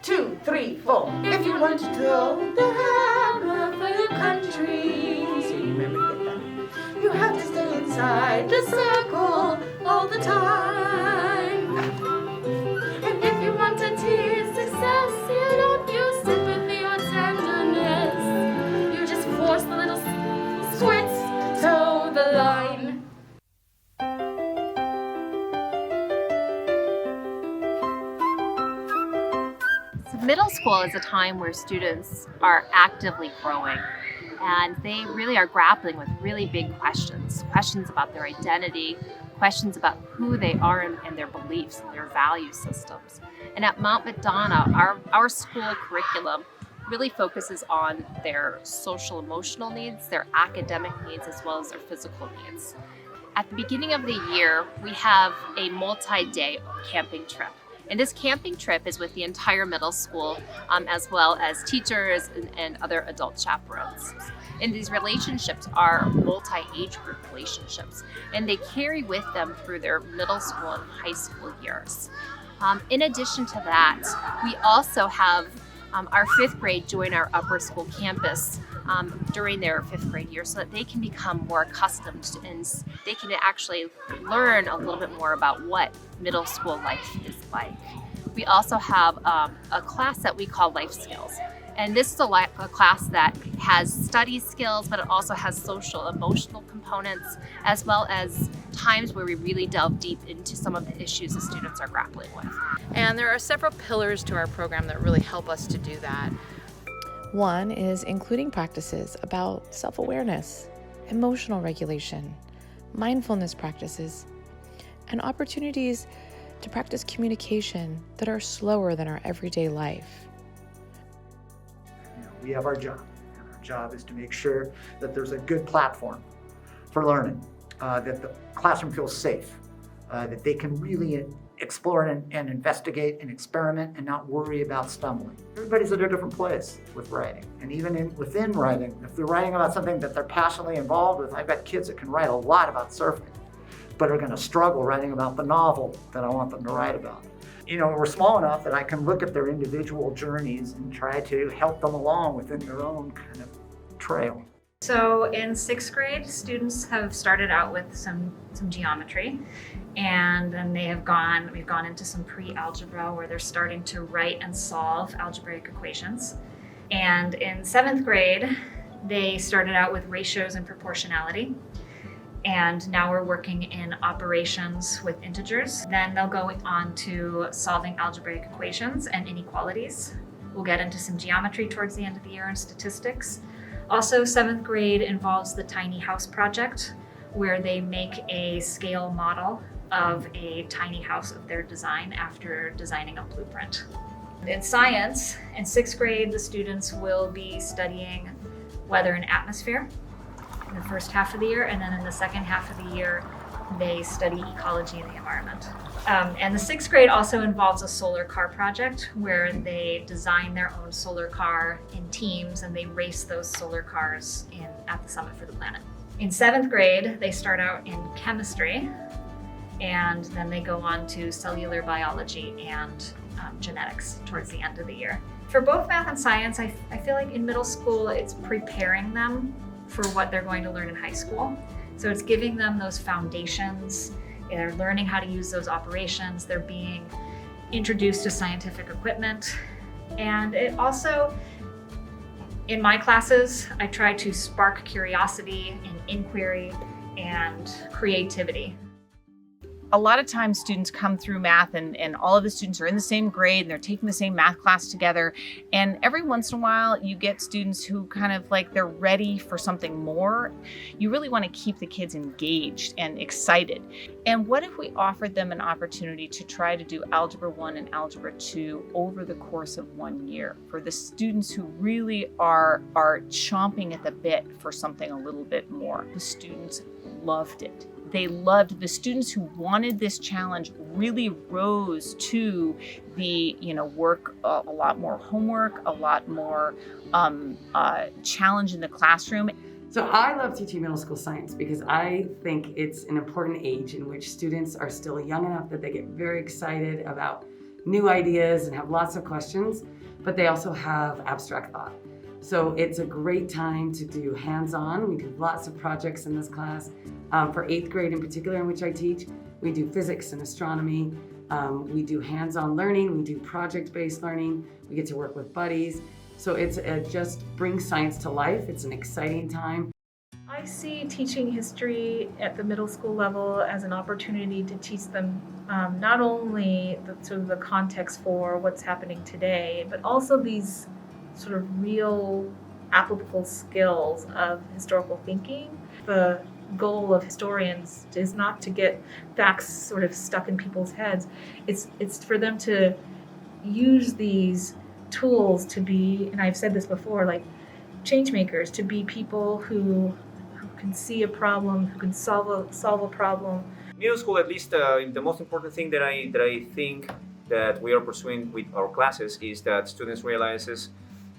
2, 3, 4. If you want to go the hammer for your country. So you remember to get that. You have to stay inside the circle all the time. And if you want to tease success, you don't use sympathy or tenderness. You just force the little squirts toe the line. Middle school is a time where students are actively growing, and they really are grappling with really big questions about their identity, questions about who they are and their beliefs and their value systems. And at Mount Madonna, our school curriculum really focuses on their social emotional needs, their academic needs, as well as their physical needs. At the beginning of the year, we have a multi-day camping trip. And this camping trip is with the entire middle school, as well as teachers and other adult chaperones. And these relationships are multi-age group relationships, and they carry with them through their middle school and high school years. In addition to that, we also have our fifth grade join our upper school campus during their fifth grade year so that they can become more accustomed to, and they can actually learn a little bit more about what middle school life is like. We also have a class that we call life skills. And this is a class that has study skills, but it also has social, emotional components, as well as times where we really delve deep into some of the issues the students are grappling with. And there are several pillars to our program that really help us to do that. One is including practices about self-awareness, emotional regulation, mindfulness practices, and opportunities to practice communication that are slower than our everyday life. We have our job, and our job is to make sure that there's a good platform for learning, that the classroom feels safe, that they can really explore and investigate and experiment and not worry about stumbling. Everybody's at a different place with writing, and even within writing, if they're writing about something that they're passionately involved with, I've got kids that can write a lot about surfing, but are going to struggle writing about the novel that I want them to write about. You know, we're small enough that I can look at their individual journeys and try to help them along within their own kind of trail. So in sixth grade, students have started out with some geometry, and then we've gone into some pre-algebra where they're starting to write and solve algebraic equations. And in seventh grade, they started out with ratios and proportionality. And now we're working in operations with integers. Then they'll go on to solving algebraic equations and inequalities. We'll get into some geometry towards the end of the year and statistics. Also, seventh grade involves the tiny house project, where they make a scale model of a tiny house of their design after designing a blueprint. In science, in sixth grade, the students will be studying weather and atmosphere in the first half of the year, and then in the second half of the year, they study ecology and the environment. And the sixth grade also involves a solar car project where they design their own solar car in teams and they race those solar cars at the Summit for the Planet. In seventh grade, they start out in chemistry, and then they go on to cellular biology and genetics towards the end of the year. For both math and science, I feel like in middle school, it's preparing them for what they're going to learn in high school. So it's giving them those foundations, they're learning how to use those operations, they're being introduced to scientific equipment. And it also, in my classes, I try to spark curiosity and inquiry and creativity. A lot of times students come through math and all of the students are in the same grade and they're taking the same math class together. And every once in a while you get students who kind of like they're ready for something more. You really want to keep the kids engaged and excited. And what if we offered them an opportunity to try to do Algebra 1 and Algebra 2 over the course of 1 year for the students who really are chomping at the bit for something a little bit more? The students loved it. They loved the students who wanted this challenge really rose to the, work a lot more homework, a lot more challenge in the classroom. So I love teaching middle school science because I think it's an important age in which students are still young enough that they get very excited about new ideas and have lots of questions, but they also have abstract thought. So it's a great time to do hands-on. We do lots of projects in this class. For 8th grade in particular, in which I teach, we do physics and astronomy. We do hands-on learning. We do project-based learning. We get to work with buddies. So it's just brings science to life. It's an exciting time. I see teaching history at the middle school level as an opportunity to teach them not only the context for what's happening today, but also these sort of real applicable skills of historical thinking. The goal of historians is not to get facts sort of stuck in people's heads. It's for them to use these tools to be, and I've said this before, like change makers, to be people who can see a problem, who can solve a problem. Middle school, at least, the most important thing that I think that we are pursuing with our classes is that students realizes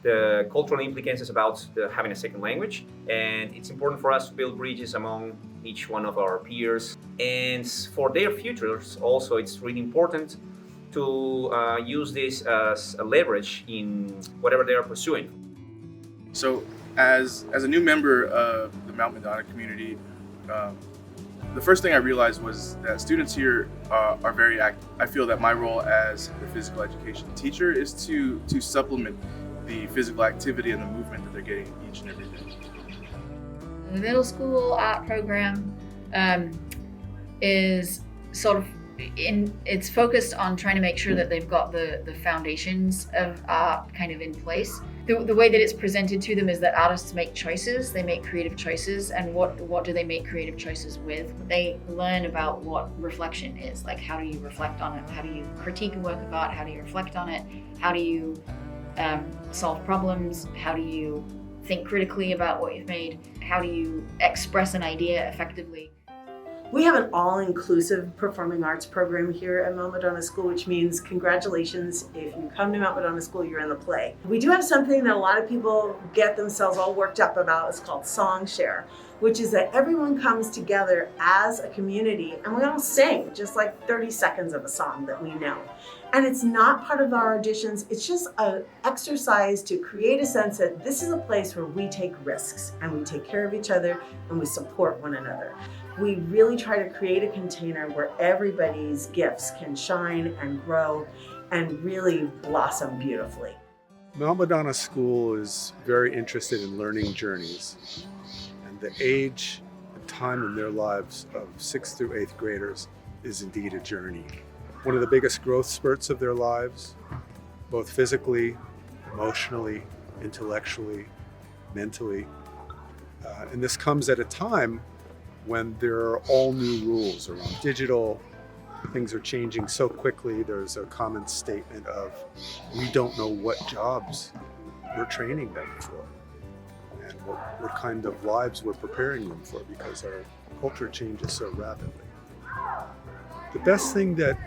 the cultural implications about having a second language, and it's important for us to build bridges among each one of our peers. And for their futures, also, it's really important to use this as a leverage in whatever they are pursuing. So, as a new member of the Mount Madonna community, the first thing I realized was that students here are very active. I feel that my role as the physical education teacher is to supplement the physical activity and the movement that they're getting each and every day. The middle school art program is sort of it's focused on trying to make sure that they've got the foundations of art kind of in place. The way that it's presented to them is that artists make choices, they make creative choices, and what do they make creative choices with? They learn about what reflection is, like how do you reflect on it, how do you critique a work of art, how do you reflect on it, how do you solve problems, how do you think critically about what you've made, how do you express an idea effectively. We have an all-inclusive performing arts program here at Mount Madonna School, which means congratulations. If you come to Mount Madonna School, you're in the play. We do have something that a lot of people get themselves all worked up about. It's called Song Share, which is that everyone comes together as a community and we all sing just like 30 seconds of a song that we know. And it's not part of our auditions. It's just an exercise to create a sense that this is a place where we take risks and we take care of each other and we support one another. We really try to create a container where everybody's gifts can shine and grow and really blossom beautifully. Mount Madonna School is very interested in learning journeys, and the age and time in their lives of 6th through 8th graders is indeed a journey. One of the biggest growth spurts of their lives, both physically, emotionally, intellectually, mentally. And this comes at a time when there are all new rules around digital. Things are changing so quickly. There's a common statement of, we don't know what jobs we're training them for and what kind of lives we're preparing them for, because our culture changes so rapidly. The best thing that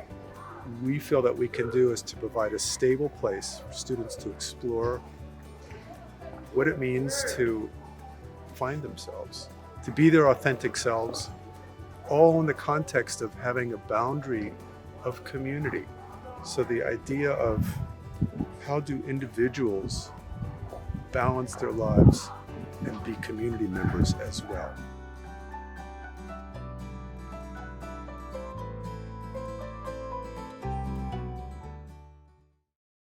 we feel that we can do is to provide a stable place for students to explore what it means to find themselves, to be their authentic selves, all in the context of having a boundary of community. So the idea of how do individuals balance their lives and be community members as well.